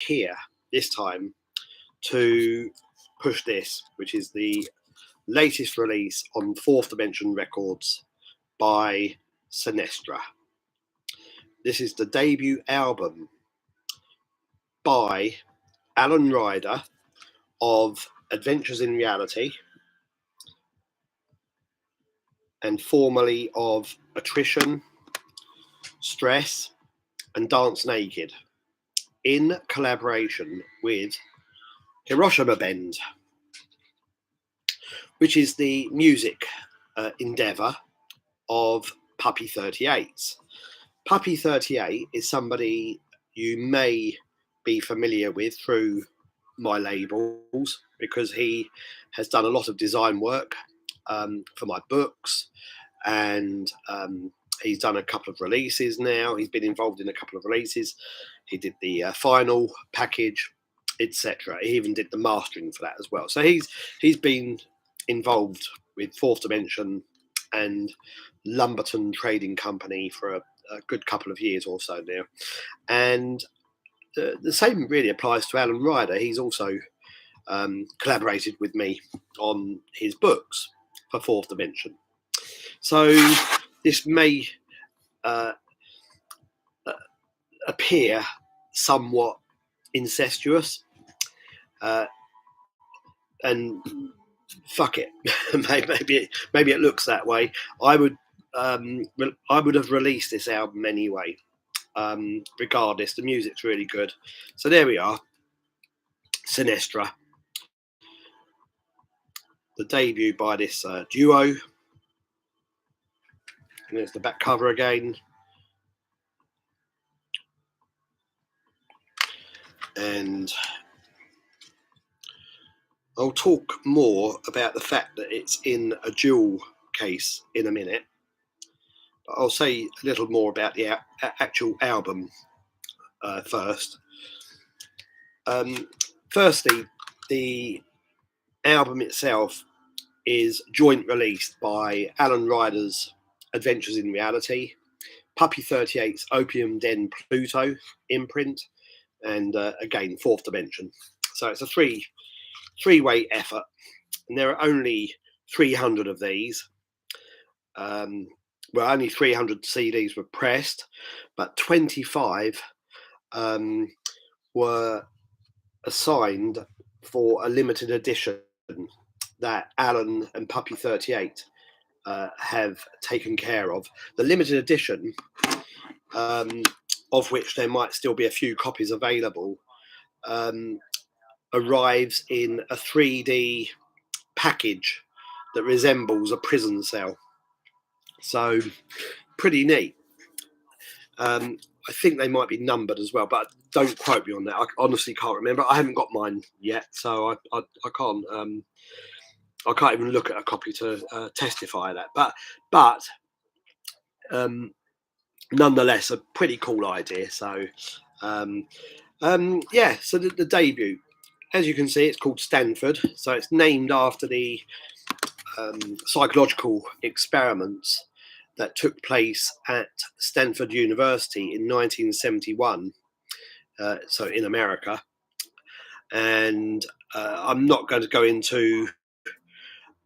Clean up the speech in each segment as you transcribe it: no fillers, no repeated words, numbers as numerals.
here this time to push this, which is the latest release on Fourth Dimension Records by Senestra. This is the debut album by Alan Ryder of Adventures in Reality and formerly of Attrition, Stress and Dance Naked, in collaboration with Hiroshimabend, which is the music endeavour of Puppy 38. Puppy 38 is somebody you may be familiar with through my labels, because he has done a lot of design work for my books, and he's done a couple of releases now. He's been involved in a couple of releases. He did the final package, etc. He even did the mastering for that as well. So he's been involved with Fourth Dimension and Lumberton Trading Company for a good couple of years or so now. And the same really applies to Alan Ryder. He's also collaborated with me on his books for Fourth Dimension. So this may appear somewhat incestuous, and fuck it, maybe it looks that way. I would have released this album anyway. Regardless, the music's really good. So there we are, Senestra, the debut by this duo. And there's the back cover again. And I'll talk more about the fact that it's in a jewel case in a minute. But I'll say a little more about the actual album first. Firstly, the album itself is joint released by Alan Ryder's Adventures in Reality, Puppy 38's Opiumdenpluto imprint, and again Fourth Dimension. So it's a three-way effort, and there are only 300 of these. Only 300 CDs were pressed, but 25 were assigned for a limited edition that Alan and Puppy 38 have taken care of. The limited edition, of which there might still be a few copies available, arrives in a 3D package that resembles a prison cell. So pretty neat. I think they might be numbered as well, but don't quote me on that. I honestly can't remember. I haven't got mine yet, so I can't. I can't even look at a copy to testify that. But nonetheless, a pretty cool idea. So yeah. So the debut, as you can see, it's called Stanford. So it's named after the psychological experiments that took place at Stanford University in 1971, so in America. And I'm not going to go into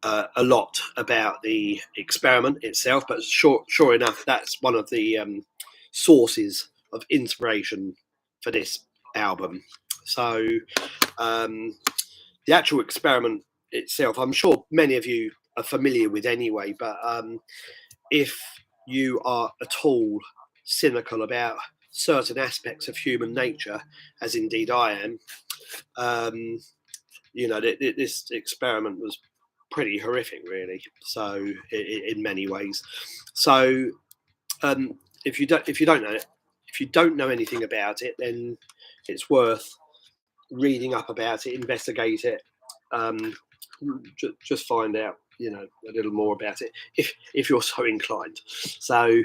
a lot about the experiment itself, but sure enough, that's one of the sources of inspiration for this album. So the actual experiment itself, I'm sure many of you are familiar with anyway, but if you are at all cynical about certain aspects of human nature, as indeed I am, this experiment was pretty horrific, really. So in many ways. So if you don't know anything about it, then it's worth reading up about it, investigate it, just find out a little more about it if you're so inclined. So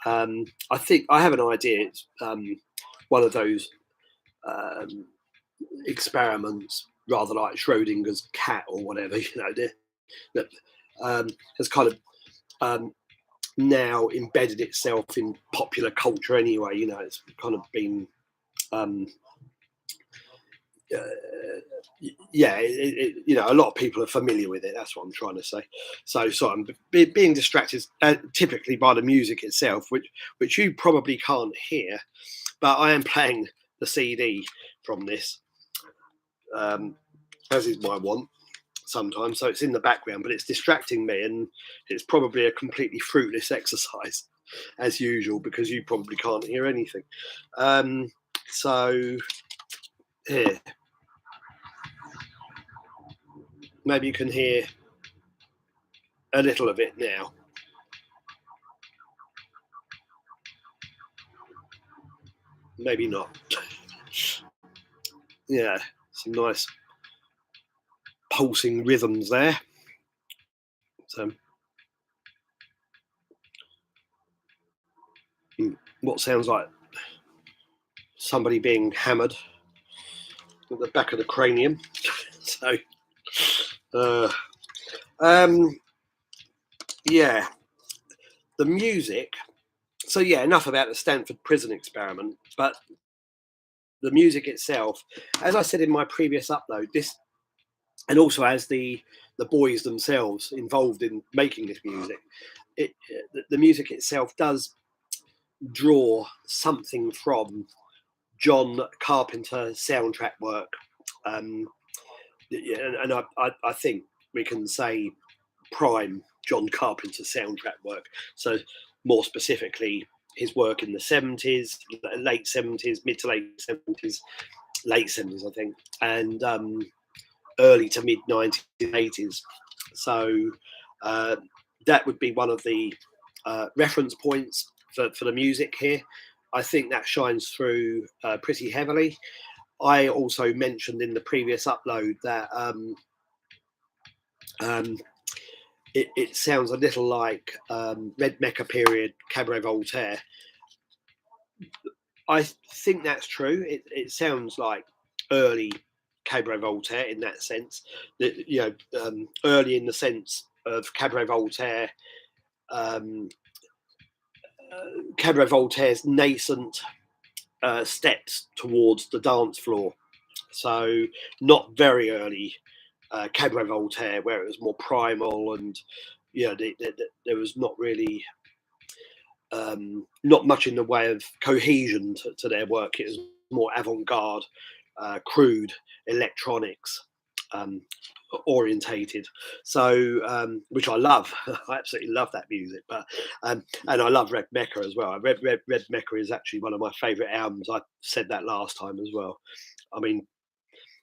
I think I have an idea. It's one of those experiments, rather like Schrodinger's cat or whatever, that has kind of now embedded itself in popular culture anyway. It's kind of been yeah, a lot of people are familiar with it. That's what I'm trying to say. So I'm being distracted typically by the music itself, which you probably can't hear, but I am playing the CD from this, as is my want sometimes. So it's in the background, but it's distracting me, and it's probably a completely fruitless exercise as usual because you probably can't hear anything. So here, maybe you can hear a little of it now. Maybe not. Yeah, some nice pulsing rhythms there. So, what sounds like somebody being hammered at the back of the cranium. So, yeah, the music. So, yeah, enough about the Stanford prison experiment, but the music itself, as I said in my previous upload, this, and also as the boys themselves involved in making this music, the music itself does draw something from John Carpenter's soundtrack work, and I think we can say prime John Carpenter soundtrack work. So more specifically, his work in the 70s, late 70s, mid to late 70s, late 70s, I think, and early to mid 1980s. So that would be one of the reference points for the music here. I think that shines through pretty heavily. I also mentioned in the previous upload that it sounds a little like Red Mecca period Cabaret Voltaire. I think that's true. It sounds like early Cabaret Voltaire in that sense. That early in the sense of Cabaret Voltaire, Cabaret Voltaire's nascent steps towards the dance floor. So not very early Cabaret Voltaire, where it was more primal and there was not really not much in the way of cohesion to their work. It was more avant-garde, crude electronics orientated. So which I love. I absolutely love that music. But and I love Red Mecca as well. Red Mecca is actually one of my favourite albums. I said that last time as well. I mean,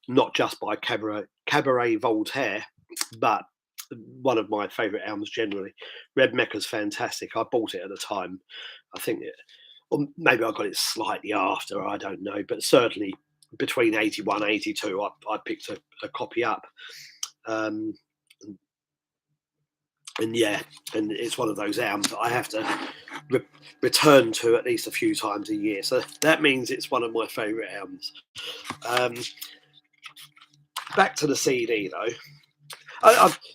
not just by Cabaret Voltaire, but one of my favourite albums generally. Red Mecca's fantastic. I bought it at the time. I think or maybe I got it slightly after, I don't know, but certainly between 81 and 82, I picked a copy up. And yeah, and it's one of those albums that I have to return to at least a few times a year. So that means it's one of my favourite albums. Back to the CD though.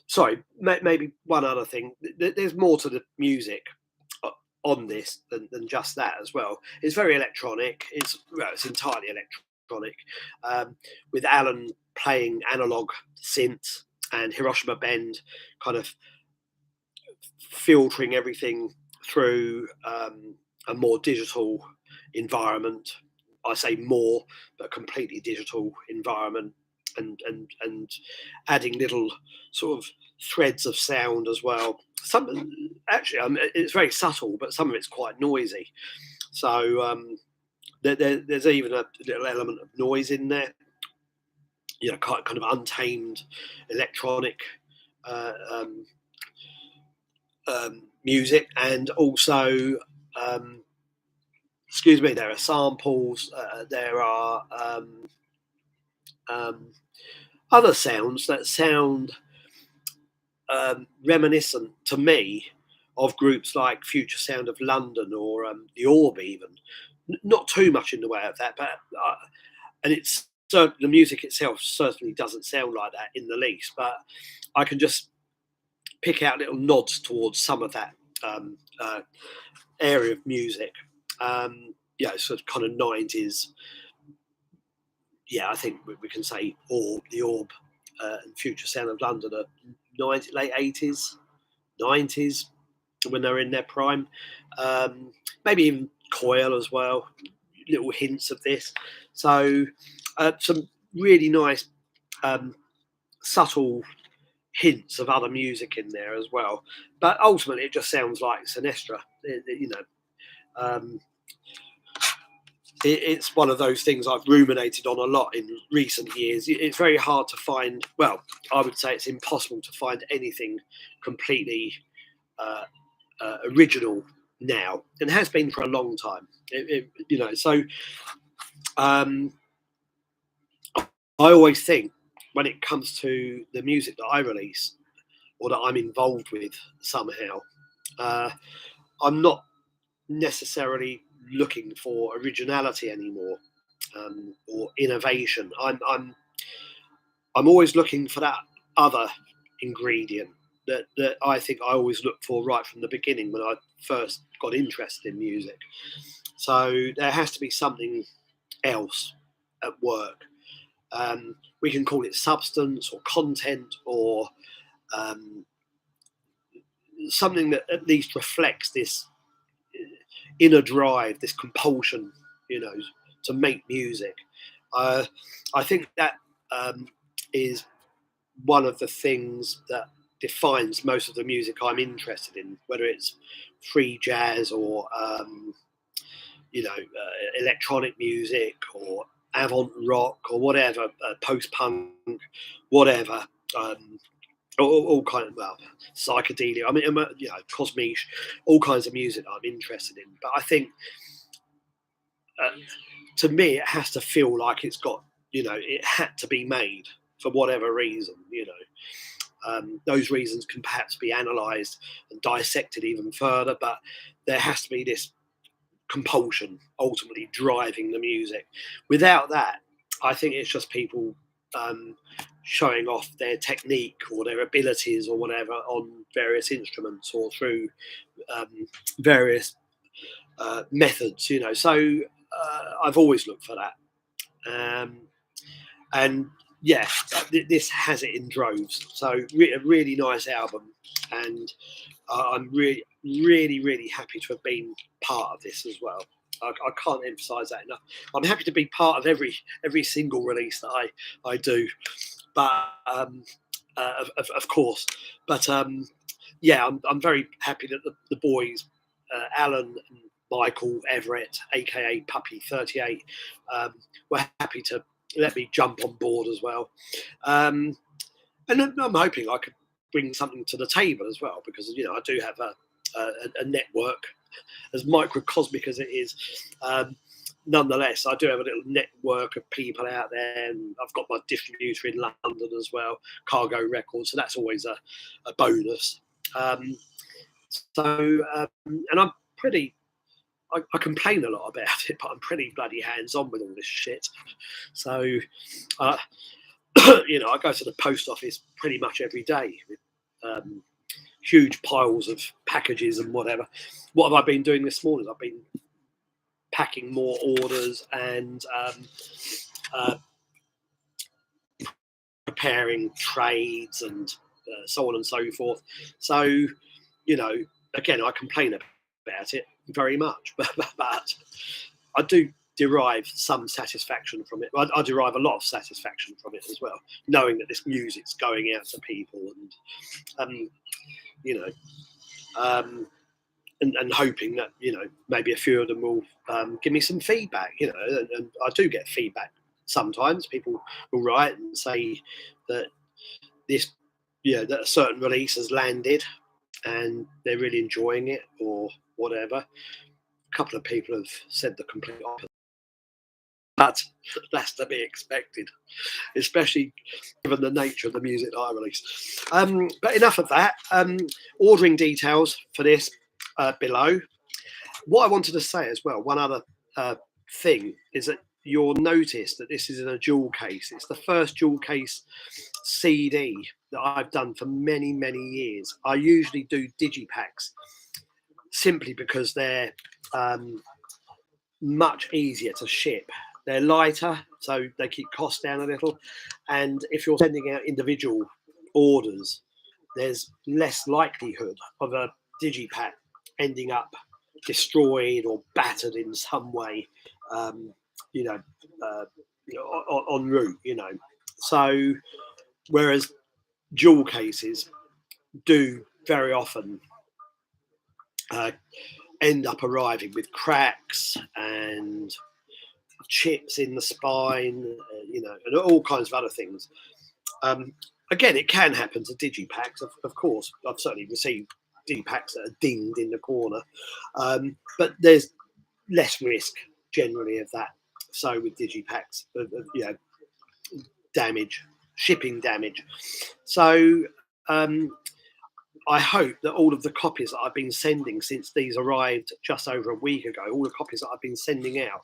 Sorry, maybe one other thing. There's more to the music on this than just that as well. It's very electronic. It's entirely electronic, with Alan playing analog synths and Hiroshimabend kind of filtering everything through a more digital environment. I say more, but completely digital environment, and adding little sort of threads of sound as well. Some actually, it's very subtle, but some of it's quite noisy. So there's even a little element of noise in there. Kind of untamed electronic uh, um, music, and also excuse me, there are samples, there are other sounds that sound reminiscent to me of groups like Future Sound of London or the Orb even. Not too much in the way of that, but and it's the music itself certainly doesn't sound like that in the least, but I can just pick out little nods towards some of that area of music. Sort of kind of 90s, yeah, I think we can say the Orb and Future Sound of London are late 80s, 90s when they're in their prime. Maybe even Coil as well, little hints of this. So some really nice subtle hints of other music in there as well. But ultimately, it just sounds like Senestra. It's one of those things I've ruminated on a lot in recent years. It's very hard to find. Well, I would say it's impossible to find anything completely original now, and has been for a long time. So I always think when it comes to the music that I release or that I'm involved with somehow, I'm not necessarily looking for originality anymore, or innovation. I'm always looking for that other ingredient that I think I always look for right from the beginning when I first got interested in music. So there has to be something else at work. We can call it substance or content or something that at least reflects this inner drive, this compulsion, to make music. I think that is one of the things that defines most of the music I'm interested in, whether it's free jazz or electronic music or avant rock or whatever, post punk, whatever. All kind of psychedelia. I mean, cosmic, all kinds of music that I'm interested in. But I think, to me, it has to feel like it's got, it had to be made for whatever reason. Those reasons can perhaps be analysed and dissected even further, but there has to be this compulsion ultimately driving the music. Without that, I think it's just people showing off their technique or their abilities or whatever on various instruments or through various methods, So I've always looked for that. And yeah, this has it in droves. So a really nice album, and I'm really, really, really happy to have been part of this as well. I can't emphasise that enough. I'm happy to be part of every single release that I do, but of course. But yeah, I'm very happy that the boys, Alan and Michael Everett, aka Puppy 38, were happy to let me jump on board as well. And I'm hoping I could bring something to the table as well, because I do have a network, as microcosmic as it is. Nonetheless, I do have a little network of people out there, and I've got my distributor in London as well, Cargo Records, so that's always a bonus. And I'm pretty. I complain a lot about it, but I'm pretty bloody hands-on with all this shit. So, I go to the post office pretty much every day with huge piles of packages and whatever. What have I been doing this morning? I've been packing more orders and preparing trades and so on and so forth. So, again, I complain about it very much, but I do derive some satisfaction from it. I derive a lot of satisfaction from it as well, knowing that this music's going out to people, and and hoping that maybe a few of them will give me some feedback. And I do get feedback sometimes. People will write and say that that a certain release has landed and they're really enjoying it or whatever. A couple of people have said the complete opposite, but that's to be expected, especially given the nature of the music that I release. But enough of that. Ordering details for this below. What I wanted to say as well, one other thing, is that you'll notice that this is in a jewel case. It's the first jewel case CD that I've done for many, many years. I usually do digipacks simply because they're much easier to ship They're lighter, so they keep costs down a little. And if you're sending out individual orders, there's less likelihood of a digipack ending up destroyed or battered in some way, um, you know, en route, So, whereas dual cases do very often end up arriving with cracks and chips in the spine, and all kinds of other things. Again, it can happen to digipacks, of course. I've certainly received digipacks that are dinged in the corner, but there's less risk generally of that. So with digipacks, damage, shipping damage. So I hope that all of the copies that I've been sending since these arrived just over a week ago, all the copies that I've been sending out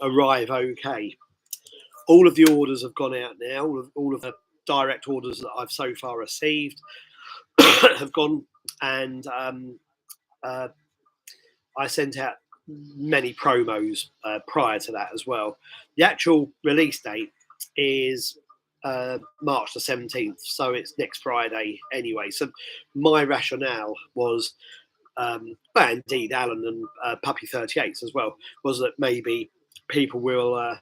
arrive okay. All of the orders have gone out now. All of the direct orders that I've so far received have gone, and I sent out many promos prior to that as well. The actual release date is March the 17th, so it's next Friday anyway. So my rationale was, and indeed Alan and Puppy 38s as well, was that maybe people will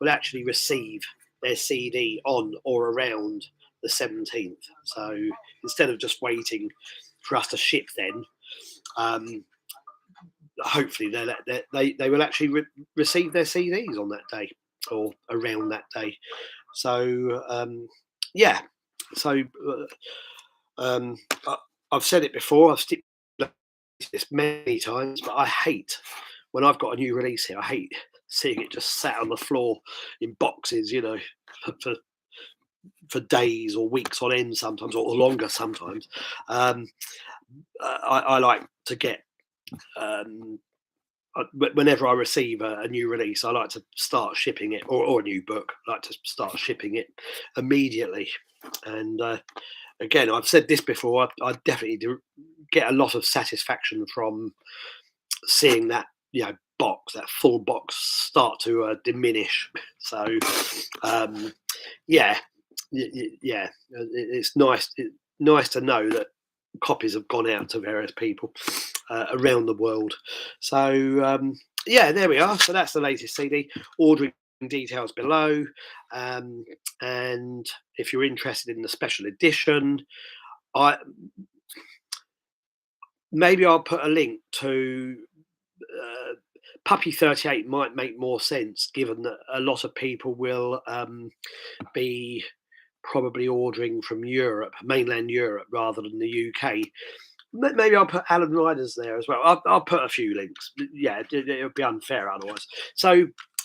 actually receive their CD on or around the 17th. So instead of just waiting for us to ship then, hopefully they will actually receive their CDs on that day or around that day. So yeah, so I've said it before, I've stipulated this many times, but I hate when I've got a new release here. I hate seeing it just sat on the floor in boxes, for days or weeks on end sometimes, or longer sometimes. I like to get whenever I receive a new release, I like to start shipping it, or a new book, I like to start shipping it immediately. And again, I've said this before, I definitely do get a lot of satisfaction from seeing that box, that full box, start to diminish. So yeah, it's nice to know that copies have gone out to various people around the world. So yeah, there we are. So that's the latest CD. Ordering details below, and if you're interested in the special edition, maybe I'll put a link to Puppy 38. Might make more sense given that a lot of people will be probably ordering from Europe, mainland Europe, rather than the UK. Maybe I'll put Alan Ryder's there as well. I'll put a few links. Yeah, it would be unfair otherwise. So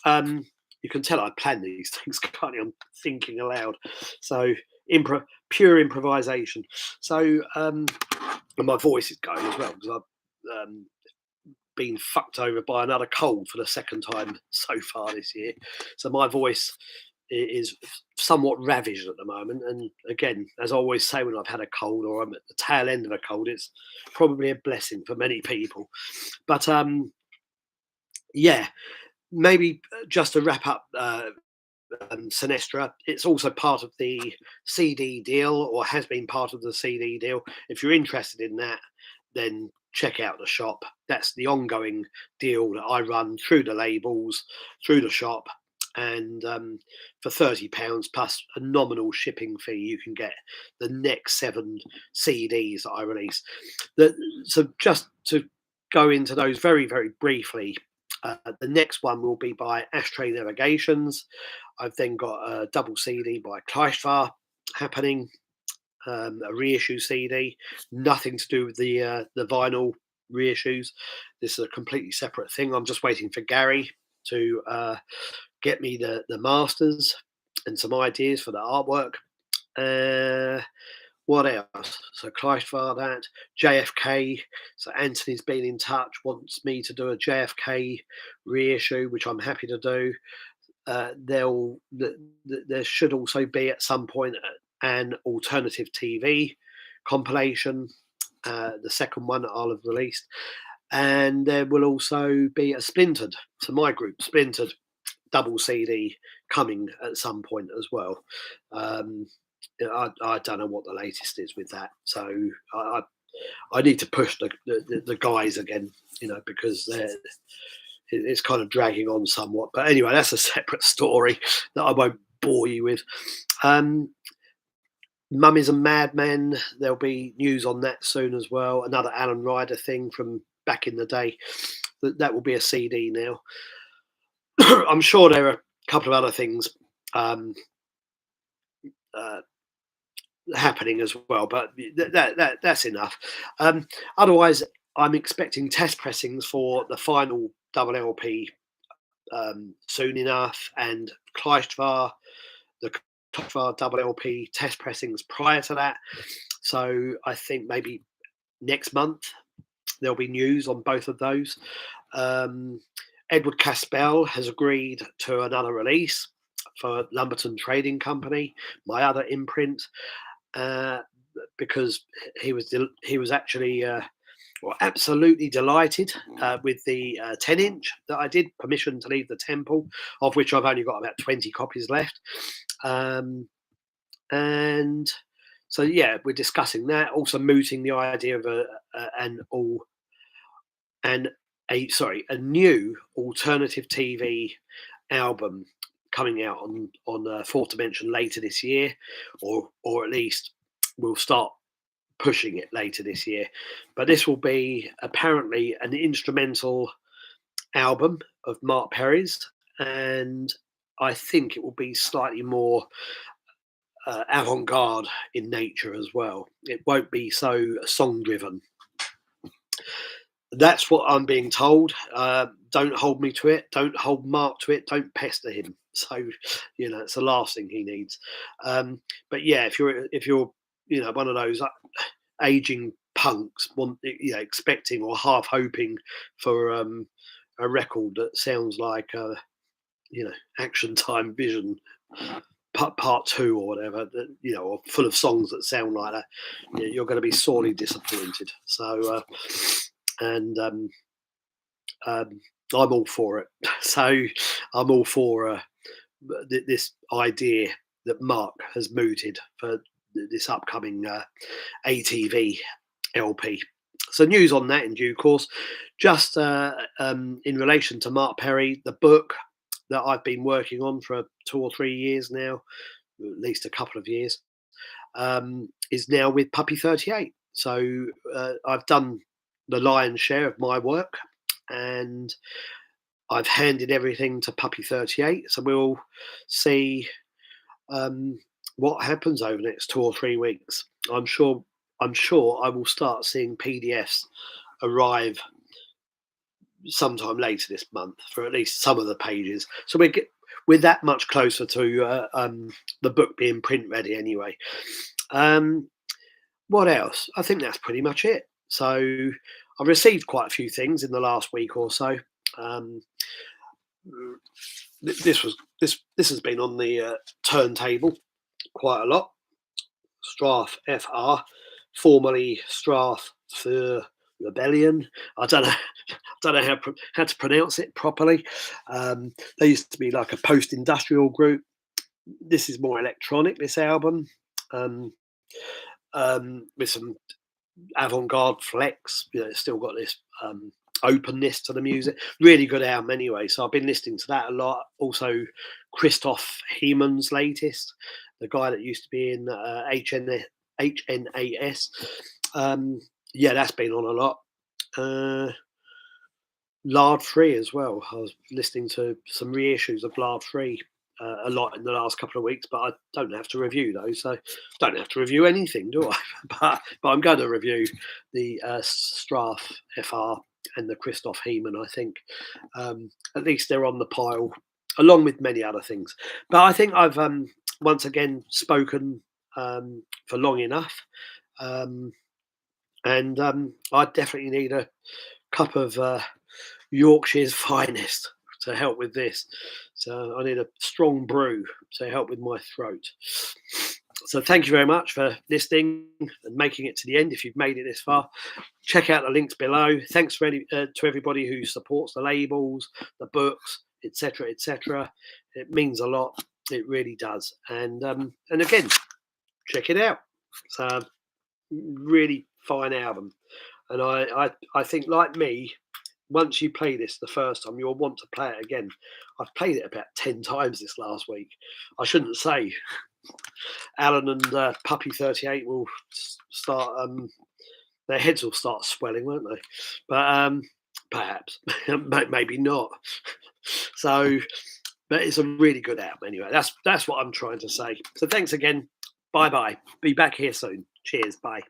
you can tell I plan these things, can't you? I'm thinking aloud. So pure improvisation. So and my voice is going as well because I've been fucked over by another cold for the second time so far this year. So my voice is somewhat ravaged at the moment, and again, as I always say, when I've had a cold or I'm at the tail end of a cold, it's probably a blessing for many people. But yeah, maybe just to wrap up Senestra, it's also part of the CD deal, or has been part of the CD deal. If you're interested in that, then check out the shop. That's the ongoing deal that I run through the labels, through the shop. And for £30 plus a nominal shipping fee, you can get the next 7 CDs that I release. So just to go into those very, very briefly, the next one will be by Ashtray Navigations. I've then got a double CD by Kleistvar happening, a reissue CD, nothing to do with the vinyl reissues. This is a completely separate thing. I'm just waiting for Gary to get me the masters and some ideas for the artwork. What else? So Kleistvar, that JFK. So Anthony's been in touch, wants me to do a JFK reissue, which I'm happy to do. There should also be at some point an alternative TV compilation, the second one I'll have released, and there will also be a Splintered, so my group Splintered double CD coming at some point as well. I don't know what the latest is with that, so I need to push the guys again, because it's kind of dragging on somewhat. But anyway, that's a separate story that I won't bore you with. Mummies and Madmen, there'll be news on that soon as well. Another Alan Ryder thing from back in the day. That will be a CD now. I'm sure there are a couple of other things happening as well, but that's enough. Otherwise, I'm expecting test pressings for the final double LP soon enough, and the Kleistvar double LP test pressings prior to that. So I think maybe next month there'll be news on both of those. Edward Caspel has agreed to another release for Lumberton Trading Company, my other imprint, because he was actually absolutely delighted with the 10-inch that I did, Permission to Leave the Temple, of which I've only got about 20 copies left. And so, yeah, we're discussing that. Also mooting the idea of a new alternative TV album coming out on Fourth Dimension later this year, or at least we'll start pushing it later this year. But this will be apparently an instrumental album of Mark Perry's, and I think it will be slightly more avant-garde in nature as well. It won't be so song driven. That's what I'm being told. Don't hold me to it. Don't hold Mark to it. Don't pester him. So, it's the last thing he needs. But yeah, if you're one of those aging punks, expecting or half hoping for a record that sounds like Action Time Vision part 2 or whatever, or full of songs that sound like that, you're going to be sorely disappointed. So, I'm all for it. So I'm all for this idea that Mark has mooted for this upcoming ATV LP. So news on that in due course. Just in relation to Mark Perry, the book that I've been working on for 2 or 3 years now, at least a couple of years, is now with Puppy 38. So I've done the lion's share of my work, and I've handed everything to Puppy 38. So we'll see what happens over the next 2 or 3 weeks. I'm sure I will start seeing PDFs arrive sometime later this month for at least some of the pages. So we're that much closer to the book being print ready anyway. What else? I think that's pretty much it. So I've received quite a few things in the last week or so. This has been on the turntable quite a lot. Strath FR, formerly Strath for Rebellion. I don't know how to pronounce it properly. They used to be like a post-industrial group. This is more electronic, this album, with some avant-garde flex. It's still got this openness to the music. Really good album anyway. So I've been listening to that a lot. Also, Christoph Heeman's latest, the guy that used to be in HNAS. Yeah, that's been on a lot. Lard Free as well. I was listening to some reissues of Lard Free a lot in the last couple of weeks, but I don't have to review those. So don't have to review anything, do I? but I'm going to review the Strath FR and the Christoph Heeman, I think. At least they're on the pile, along with many other things. But I think I've once again spoken for long enough. And I definitely need a cup of Yorkshire's finest to help with this. So I need a strong brew to help with my throat. So thank you very much for listening and making it to the end. If you've made it this far, check out the links below. Thanks to everybody who supports the labels, the books, etc., etc. It means a lot. It really does. And again, check it out. It's a really fine album. And I think, like me, once you play this the first time, you'll want to play it again. I've played it about 10 times this last week. I shouldn't say. Alan and Puppy 38 will start, their heads will start swelling, won't they? But perhaps, maybe not. So, but it's a really good album anyway. That's what I'm trying to say. So thanks again. Bye bye. Be back here soon. Cheers. Bye.